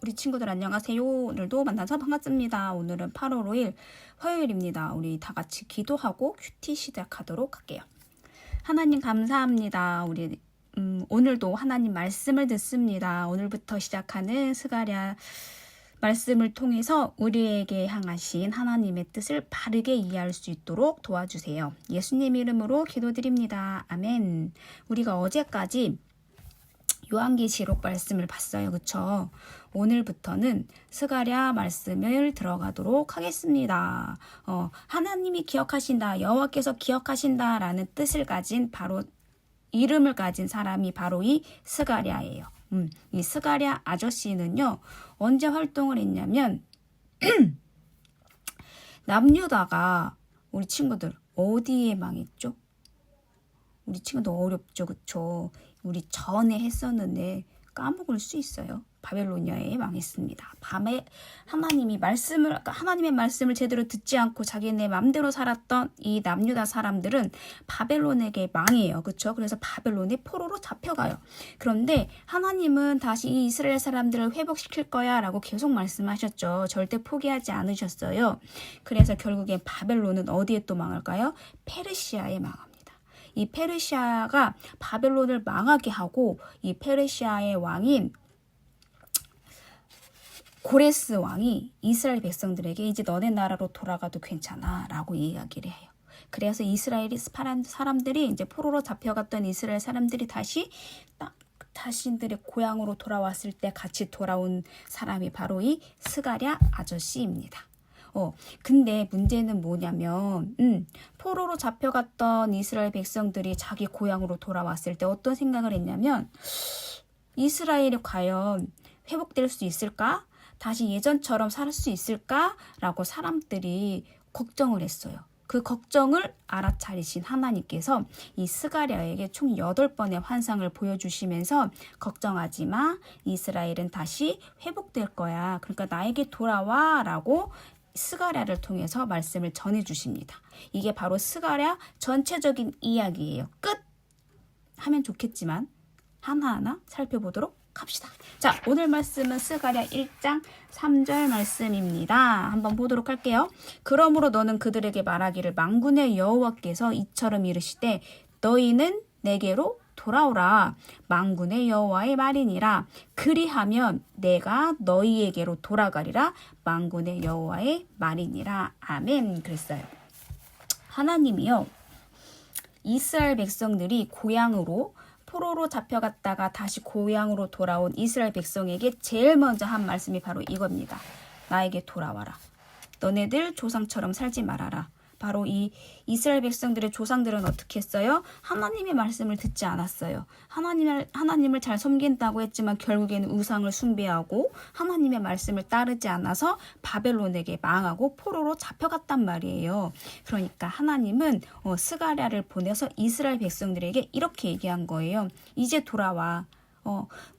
우리 친구들 안녕하세요. 오늘도 만나서 반갑습니다. 오늘은 8월 5일 화요일입니다. 우리 다 같이 기도하고 큐티 시작하도록 할게요. 하나님 감사합니다. 우리 오늘도 하나님 말씀을 듣습니다. 오늘부터 시작하는 스가랴 말씀을 통해서 우리에게 향하신 하나님의 뜻을 바르게 이해할 수 있도록 도와주세요. 예수님 이름으로 기도드립니다. 아멘. 우리가 어제까지 요한계시록 말씀을 봤어요. 그쵸? 오늘부터는 스가랴 말씀을 들어가도록 하겠습니다. 하나님이 기억하신다, 여호와께서 기억하신다 라는 뜻을 가진 바로 이름을 가진 사람이 바로 이 스가랴예요. 이 스가랴 아저씨는요, 언제 활동을 했냐면 남유다가 우리 친구들 어디에 망했죠? 우리 친구들 어렵죠, 그쵸? 우리 전에 했었는데 까먹을 수 있어요. 바벨로니아에 망했습니다. 밤에 하나님의 말씀을 제대로 듣지 않고 자기네 맘대로 살았던 이 남유다 사람들은 바벨론에게 망해요. 그렇죠? 그래서 바벨론의 포로로 잡혀가요. 그런데 하나님은 다시 이 이스라엘 사람들을 회복시킬 거야 라고 계속 말씀하셨죠. 절대 포기하지 않으셨어요. 그래서 결국엔 바벨론은 어디에 또 망할까요? 페르시아에 망합니다. 이 페르시아가 바벨론을 망하게 하고 이 페르시아의 왕인 고레스 왕이 이스라엘 백성들에게 이제 너네 나라로 돌아가도 괜찮아 라고 이야기를 해요. 그래서 이스라엘이 사람들이 이제 포로로 잡혀갔던 이스라엘 사람들이 다시 딱 자신들의 고향으로 돌아왔을 때 같이 돌아온 사람이 바로 이 스가랴 아저씨입니다. 근데 문제는 뭐냐면 포로로 잡혀갔던 이스라엘 백성들이 자기 고향으로 돌아왔을 때 어떤 생각을 했냐면 이스라엘이 과연 회복될 수 있을까? 다시 예전처럼 살 수 있을까? 라고 사람들이 걱정을 했어요. 그 걱정을 알아차리신 하나님께서 이 스가랴에게 총 8번의 환상을 보여주시면서 걱정하지 마. 이스라엘은 다시 회복될 거야. 그러니까 나에게 돌아와 라고 스가랴를 통해서 말씀을 전해주십니다. 이게 바로 스가랴 전체적인 이야기예요. 끝! 하면 좋겠지만 하나하나 살펴보도록 합시다. 자, 오늘 말씀은 스가랴 1장 3절 말씀입니다. 한번 보도록 할게요. 그러므로 너는 그들에게 말하기를 만군의 여호와께서 이처럼 이르시되 너희는 내게로 돌아오라. 만군의 여호와의 말이니라. 그리하면 내가 너희에게로 돌아가리라. 만군의 여호와의 말이니라. 아멘. 그랬어요. 하나님이요, 이스라엘 백성들이 고향으로 포로로 잡혀갔다가 다시 고향으로 돌아온 이스라엘 백성에게 제일 먼저 한 말씀이 바로 이겁니다. 나에게 돌아와라. 너네들 조상처럼 살지 말아라. 바로 이 이스라엘 백성들의 조상들은 어떻게 했어요? 하나님의 말씀을 듣지 않았어요. 하나님을 잘 섬긴다고 했지만 결국에는 우상을 숭배하고 하나님의 말씀을 따르지 않아서 바벨론에게 망하고 포로로 잡혀갔단 말이에요. 그러니까 하나님은 스가랴를 보내서 이스라엘 백성들에게 이렇게 얘기한 거예요. 이제 돌아와.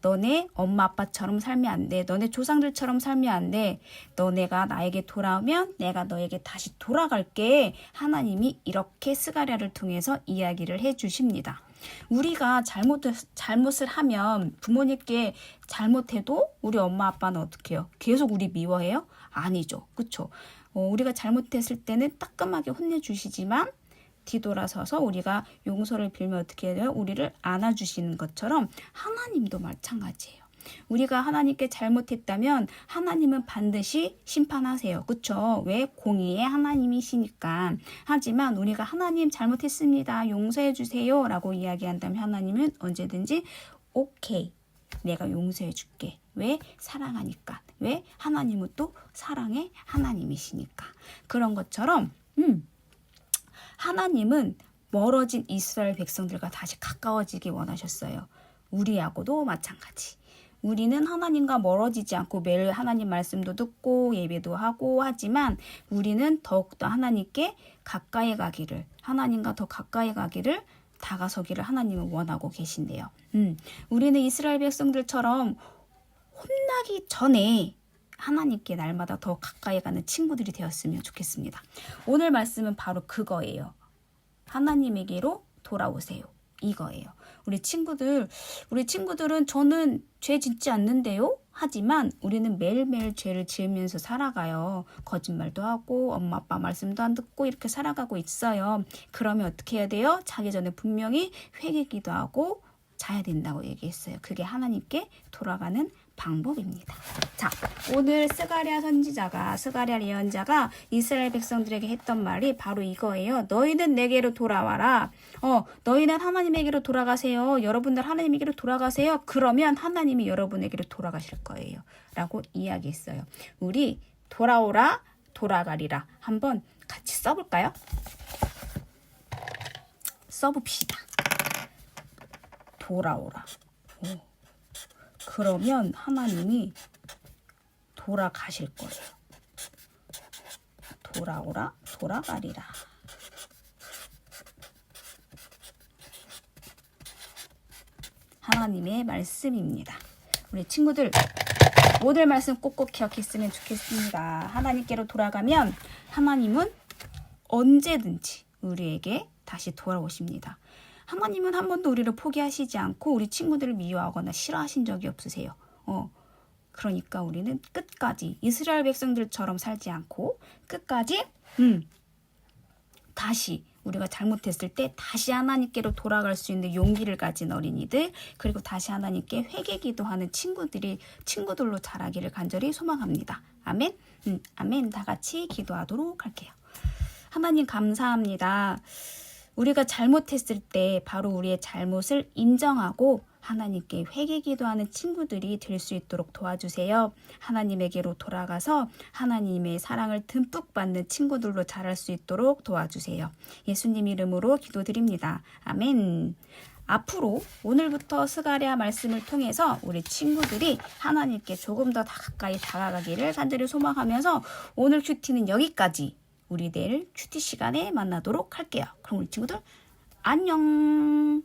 너네 엄마 아빠처럼 살면 안 돼. 너네 조상들처럼 살면 안 돼. 너네가 나에게 돌아오면 내가 너에게 다시 돌아갈게. 하나님이 이렇게 스가랴를 통해서 이야기를 해주십니다. 우리가 잘못을 하면 부모님께 잘못해도 우리 엄마 아빠는 어떻게 해요? 계속 우리 미워해요? 아니죠. 그쵸? 우리가 잘못했을 때는 따끔하게 혼내주시지만 뒤돌아서서 우리가 용서를 빌면 어떻게 해요? 우리를 안아주시는 것처럼 하나님도 마찬가지예요. 우리가 하나님께 잘못했다면 하나님은 반드시 심판하세요. 그쵸? 왜? 공의의 하나님이시니까. 하지만 우리가 하나님 잘못했습니다. 용서해 주세요. 라고 이야기한다면 하나님은 언제든지 오케이. 내가 용서해 줄게. 왜? 사랑하니까. 왜? 하나님은 또 사랑의 하나님이시니까. 그런 것처럼 하나님은 멀어진 이스라엘 백성들과 다시 가까워지기 원하셨어요. 우리하고도 마찬가지. 우리는 하나님과 멀어지지 않고 매일 하나님 말씀도 듣고 예배도 하고 하지만 우리는 더욱더 하나님께 가까이 가기를, 하나님과 더 가까이 가기를, 다가서기를 하나님은 원하고 계신대요. 우리는 이스라엘 백성들처럼 혼나기 전에 하나님께 날마다 더 가까이 가는 친구들이 되었으면 좋겠습니다. 오늘 말씀은 바로 그거예요. 하나님에게로 돌아오세요. 이거예요. 우리 친구들은 저는 죄 짓지 않는데요? 하지만 우리는 매일매일 죄를 지으면서 살아가요. 거짓말도 하고 엄마 아빠 말씀도 안 듣고 이렇게 살아가고 있어요. 그러면 어떻게 해야 돼요? 자기 전에 분명히 회개기도 하고 자야 된다고 얘기했어요. 그게 하나님께 돌아가는 방법입니다. 자, 오늘 스가랴 선지자가, 스가랴 예언자가 이스라엘 백성들에게 했던 말이 바로 이거예요. 너희는 내게로 돌아와라. 너희는 하나님에게로 돌아가세요. 여러분들 하나님에게로 돌아가세요. 그러면 하나님이 여러분에게로 돌아가실 거예요. 라고 이야기했어요. 우리 돌아오라, 돌아가리라. 한번 같이 써볼까요? 써봅시다. 돌아오라. 그러면 하나님이 돌아가실 거예요. 돌아오라, 돌아가리라. 하나님의 말씀입니다. 우리 친구들 오늘 말씀 꼭꼭 기억했으면 좋겠습니다. 하나님께로 돌아가면 하나님은 언제든지 우리에게 다시 돌아오십니다. 하나님은 한 번도 우리를 포기하시지 않고 우리 친구들을 미워하거나 싫어하신 적이 없으세요. 그러니까 우리는 끝까지 이스라엘 백성들처럼 살지 않고 끝까지 다시 우리가 잘못했을 때 다시 하나님께로 돌아갈 수 있는 용기를 가진 어린이들, 그리고 다시 하나님께 회개 기도하는 친구들로 자라기를 간절히 소망합니다. 아멘. 아멘. 다 같이 기도하도록 할게요. 하나님 감사합니다. 우리가 잘못했을 때 바로 우리의 잘못을 인정하고 하나님께 회개 기도하는 친구들이 될 수 있도록 도와주세요. 하나님에게로 돌아가서 하나님의 사랑을 듬뿍 받는 친구들로 자랄 수 있도록 도와주세요. 예수님 이름으로 기도드립니다. 아멘. 앞으로 오늘부터 스가랴 말씀을 통해서 우리 친구들이 하나님께 조금 더 가까이 다가가기를 간절히 소망하면서 오늘 큐티는 여기까지. 우리 내일 큐티 시간에 만나도록 할게요. 그럼 우리 친구들 안녕.